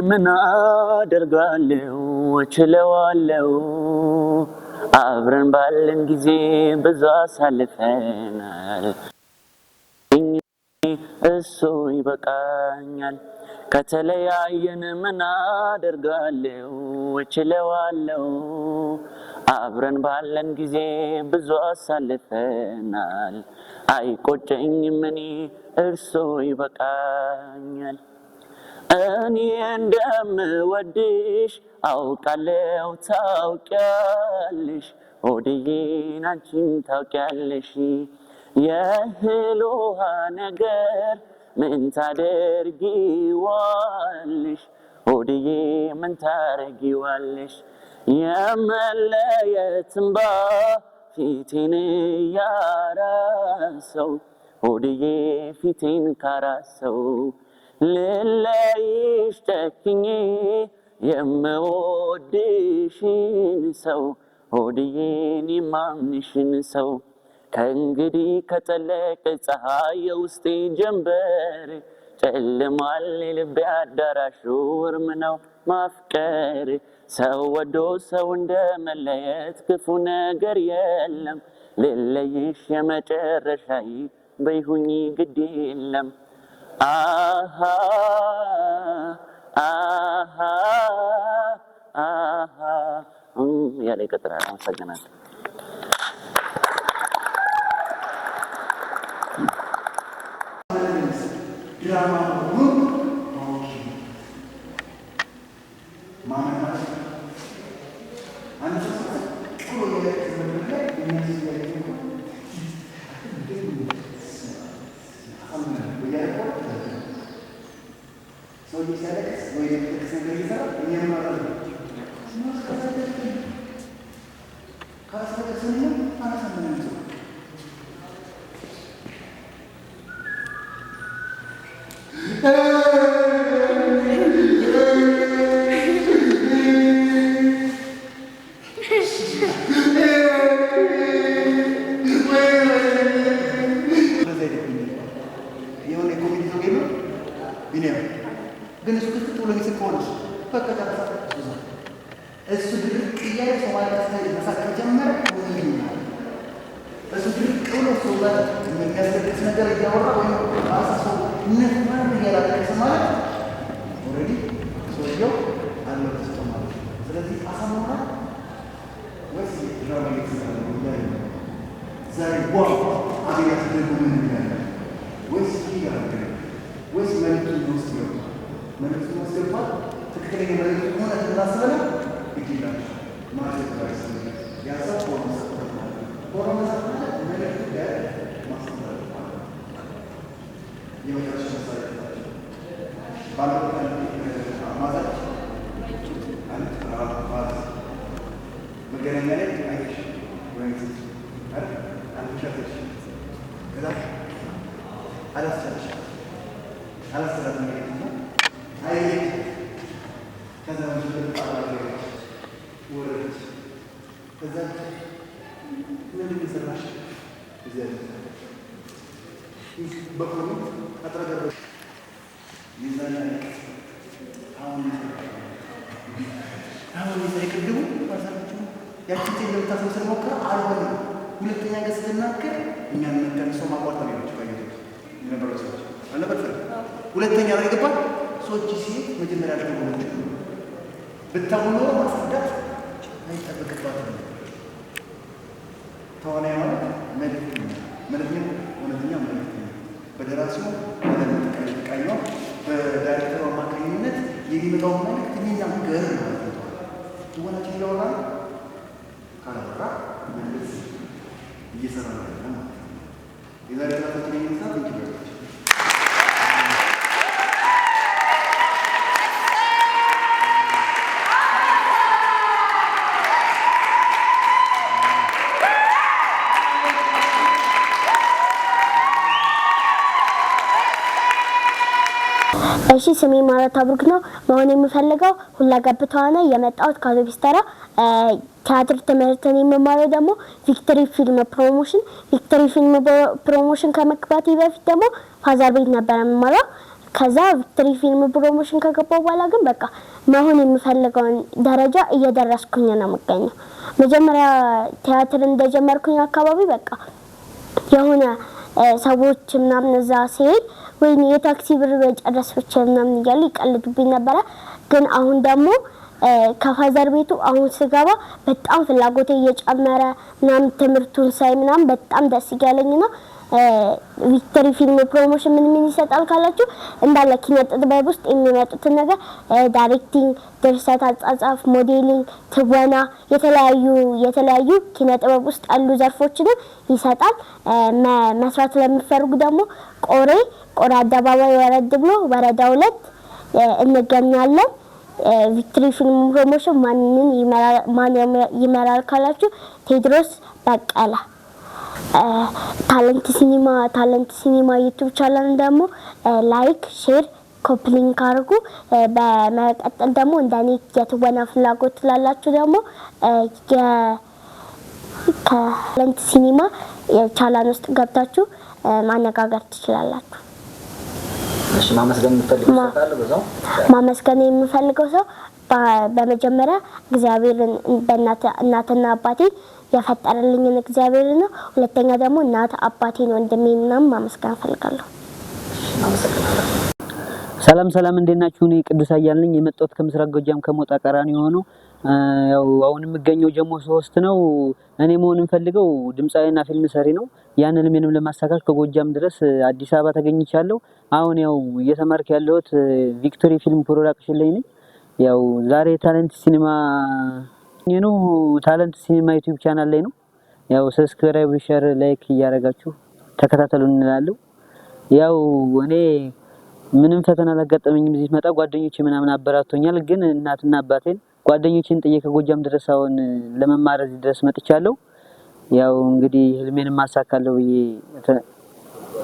ምን አደርጋለሁ እችለዋለሁ አብረን ባለን ጊዜ ብዙ አሳልፈናል እሱ ይበቃኛል ከተለያየን ምን አደርጋለሁ እችለዋለሁ አብረን ባለን ጊዜ ብዙ አሳልፈናል አይቆጨኝም እኔ እርሱ ይበቃኛል እኔ እንደምወድሽ አውቃለሁ ታውቂያለሽ ሆዴን አንቺም ታውቂያለሽ የእህል ውሃ ነገር ምን ታደርጊዋለሽ ሆዴ ምን ታረጊዋለሽ የመለየት እንባ ፊቴን ያራሰው ሆዴ ፊቴን ካራሰው ልለይሽ ጨክኜ የምወድሽን ሰው ሆዴን የማምንሽን ሰው ከእንግዲህ ከጠለቀ ፀሐይ የውስጤ ጀንበር ጨልሟል የልቤ አዳራሹ እርም ነው ማፍቀር ሰው ወዶ ሰው እንደመለየት ክፉ ነገር የለም ልለይሽ የመጨረሻዬ በይሁኝ ግድ የለም አሃ አሃ አሃ ያለ ይቀጥላል አመሰግናለሁ ድራማ ሁሉ ማመናት አንተ ጥሩ የለከመለ እነዚህ ያለው ሰው ይሰለክስ ወይ የምትክስ ነገር ይሰራ እኛማራል ካስተከሰነ አናሰነን ሁለተኛ ላይ ገባ ሶቺ ሲት መጀመሪያ አድርገው ብታውኑ ማስረዳት አይጠበቅባትም ተዋናይ ማለት መልእክት እውነተኛ መልእክት በደራሲው በተቀጣይው በዳይሬክተሩ አማካኝነት የሚመጣው መልእክት የሚናገር ማለት ነው ትወናችን ያወራ ካላወራ መልስ እየሰራ ነው ማለት ነው የዛሬ ታሪክ የሚሳት እንጂ እሺ ስሜ ማራታ ብሩክ ነው መሆን የምፈልገው ሁለገብ ተዋናይ የመጣሁት ከአውቶቡስ ተራ ቲያትር ትምህርትን የምማረው ደግሞ ቪክቶሪ ፊልም ፕሮሞሽን ከመግባቴ በፊት ደግሞ ፋዘር ቤት ነበር የምማረው ከዛ ቪክትሪ ፊልም ፕሮሞሽን ከገባው በኋላ ግን በቃ መሆን የምፈልገውን ደረጃ እየደረስኩኝ ነው የምገኘው። መጀመሪያ ቲያትር እንደጀመርኩኝ አካባቢ በቃ የሆነ ሰዎች ምናምን እዛ ሲሄድ ወይኔ የታክሲ ብር በጨረስ ብቻ ምናምን እያሉ ይቀልዱብኝ ነበረ። ግን አሁን ደግሞ ከፋዘር ቤቱ አሁን ስገባ በጣም ፍላጎቴ እየጨመረ ምናምን ትምህርቱን ሳይ ምናምን በጣም ደስ እያለኝ ነው። ቪክትሪ ፊልም ፕሮሞሽን ምን ይሰጣል ካላችሁ እንዳለ ኪነ ጥበብ ውስጥ የሚመጡትን ነገር ዳይሬክቲንግ፣ ድርሰት አጻጻፍ፣ ሞዴሊንግ፣ ትወና የተለያዩ ኪነ ጥበብ ውስጥ ያሉ ዘርፎችን ይሰጣል። መስራት ለሚፈልጉ ደግሞ ቆሬ አደባባይ ወረድ ብሎ ወረዳ 2 እንገኛለን። ቪክትሪ ፊልም ፕሮሞሽን ማን ይመራል ካላችሁ ቴድሮስ በቀለ። ታለንት ሲኒማ ዩቲዩብ ቻናል ደግሞ ላይክ፣ ሼር፣ ኮፕሊንግ አድርጉ። በመቀጠል ደግሞ እንደኔ የትወና ፍላጎት ላላችሁ ደግሞ ከታለንት ሲኒማ ቻናል ውስጥ ገብታችሁ ማነጋገር ትችላላችሁ። እሺ ማመስገን የምፈልገው ሰው በመጀመሪያ እግዚአብሔርን እናትና አባቴ የፈጠረልኝን እግዚአብሔር ነው። ሁለተኛ ደግሞ እናት አባቴን ወንድሜን ማመስገን ፈልጋለሁ። ሰላም እንዴት ናችሁ? እኔ ቅዱስ አያልነኝ የመጣሁት ከምስራቅ ጎጃም ከሞጣ ቀራኒ ሆነው ያው አሁን የምገኘው ጀሞ 3 ነው። እኔ መሆን እንፈልገው ድምጻዊና ፊልም ሰሪ ነው። ያንን ምንም ለማሳካት ከጎጃም ድረስ አዲስ አበባ ተገኝቻለሁ። አሁን ያው እየተማርኩ ያለሁት ቪክትሪ ፊልም ፕሮዳክሽን ላይ ነኝ። ያው ዛሬ ታለንት ሲኒማ ነው ታለንት ሲኒማ ዩቲዩብ ቻናል ላይ ነው። ያው ሰብስክራይብ፣ ሼር፣ ላይክ እያደረጋችሁ ተከታተሉን እንላለሁ። ያው እኔ ምንም ፈተና አላጋጠመኝም። እዚህ መጣ ጓደኞቼ ምናምን አበራቶኛል። ግን እናትና አባቴን ጓደኞቼን ጥዬ ከጎጃም ድረስ አሁን ለመማር እዚህ ድረስ መጥቻለሁ። ያው እንግዲህ ህልሜን ማሳካለሁ ብዬ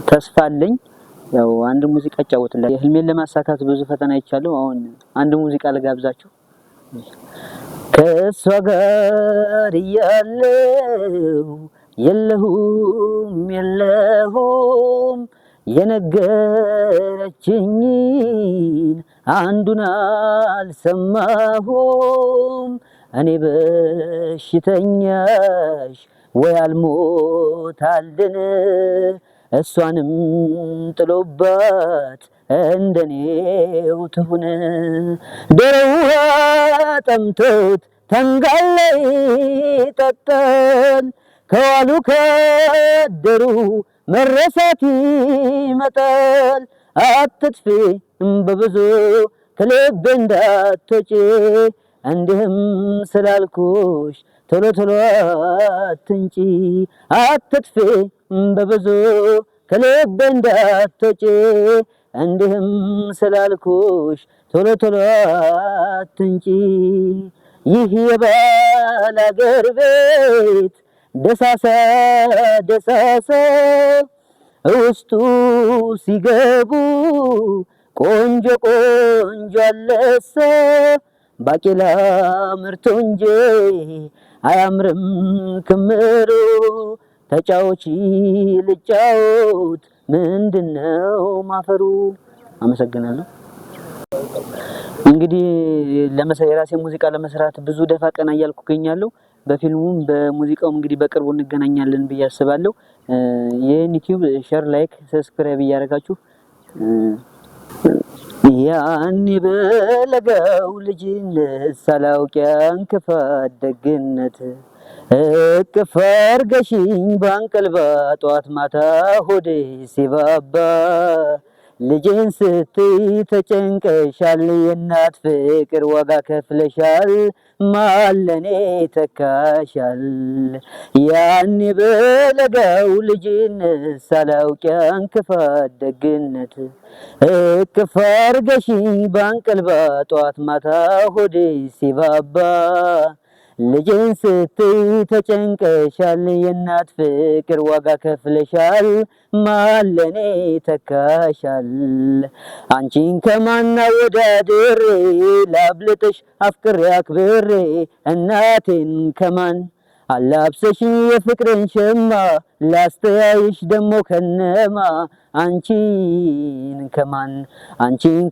ተስፋ አለኝ። ያው አንድ ሙዚቃ እጫወትላለሁ። ህልሜን ለማሳካት ብዙ ፈተና አይቻለሁ። አሁን አንድ ሙዚቃ ልጋብዛችሁ። ከሷ ጋር እያለሁ የለሁም የነገረችኝን አንዱን አልሰማሁም። እኔ በሽተኛሽ ወይ አልሞታልን እሷንም ጥሎባት እንደኔው ትሁን። ደረዋ ጠምቶት ተንጋላይ ጠጠን ከዋሉ ከደሩ መረሳት ይመጣል። አትጥፊ በብዙ ከልቤ እንዳትወጪ እንዲህም ስላልኩሽ ቶሎ አትንጪ። አትጥፊ በብዙ ከልቤ እንዳትወጪ እንዲህም ስላልኩሽ ቶሎ አትንጪ። ይህ የባላገር ቤት ደሳሳ ውስጡ ሲገቡ ቆንጆ አለሰ ባቄላ ምርቶ እንጂ አያምርም ክምሩ። ተጫዎች ልጫውት ምንድነው ማፈሩ? አመሰግናለሁ። እንግዲህ የራሴ ሙዚቃ ለመስራት ብዙ ደፋ ቀና እያልኩ እገኛለሁ። በፊልሙም በሙዚቃውም እንግዲህ በቅርቡ እንገናኛለን ብዬ አስባለሁ። ይሄን ዩቲዩብ ሼር፣ ላይክ፣ ሰብስክራይብ እያደረጋችሁ ያኔ በለጋው ልጅነት ሳላውቅ ያን ክፋት ደግነት እቅፍ አድርገሽኝ ባንቀልባ ጧት ማታ ሆዴ ሲባባ ልጄን ስትይ ተጨንቀሻል፣ የእናት ፍቅር ዋጋ ከፍለሻል፣ ማለኔ ተካሻል። ያኔ በለጋው ልጅነት ሳላውቅ ያን ክፋት ደግነት እቅፍ አድርገሽኝ ባንቀልባ ጧት ማታ ሆዴ ሲባባ ልጄን ስትይ ተጨንቀሻል፣ የእናት ፍቅር ዋጋ ከፍለሻል፣ ማለኔ ተካሻል። አንቺን ከማና ወዳድሬ ላብልጥሽ አፍቅሬ አክብሬ እናቴን ከማን አላብሰሽኝ የፍቅርን ሸማ ላስተያይሽ ደሞ ከነማ አንቺን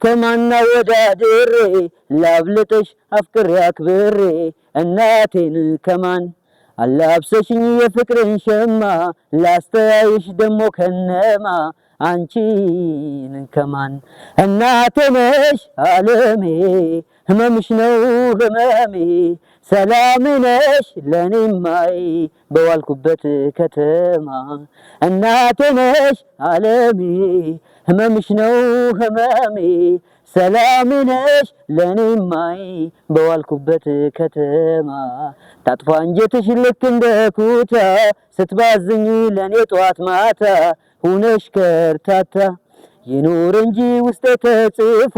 ከማን አወዳድሬ ላብልጥሽ አፍቅሬ አክብሬ እናቴን ከማን አላብሰሽኝ የፍቅርን ሸማ ላስተያይሽ ደሞ ከነማ አንቺን ከማን እናቴ ነሽ ዓለሜ ህመምሽ ነው ህመሜ ሰላም ነሽ ለኔማይ በዋልኩበት ከተማ እናቴ ነሽ ዓለሜ ህመምሽ ነው ህመሜ ሰላም ነሽ ለኔማይ በዋልኩበት ከተማ ታጥፋ አንጀትሽ ልክ እንደ ኩታ ስትባዝኝ ለኔ ጧት ማታ ሁነሽ ከርታታ ይኑር እንጂ ውስጤ ተጽፎ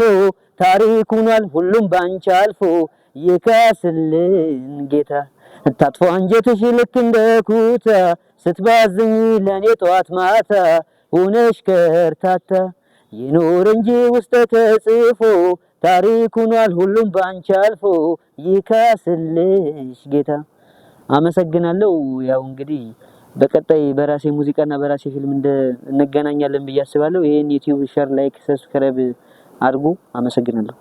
ታሪክ ሆኗል ሁሉም ባንቺ አልፎ ይካስልን ጌታ ታጥፎ አንጀትሽ ልክ እንደ ኩታ ስትባዝኝ ለኔ ጧት ማታ ሁነሽ ከርታታ ይኑር እንጂ ውስጤ ተጽፎ ታሪክ ሆኗል ሁሉም ባንቺ አልፎ ይካስልሽ ጌታ። አመሰግናለሁ። ያው እንግዲህ በቀጣይ በራሴ ሙዚቃና በራሴ ፊልም እንገናኛለን ብዬ አስባለሁ። ይሄን ዩቲዩብ ሼር፣ ላይክ፣ ሰብስክራይብ አድርጉ። አመሰግናለሁ።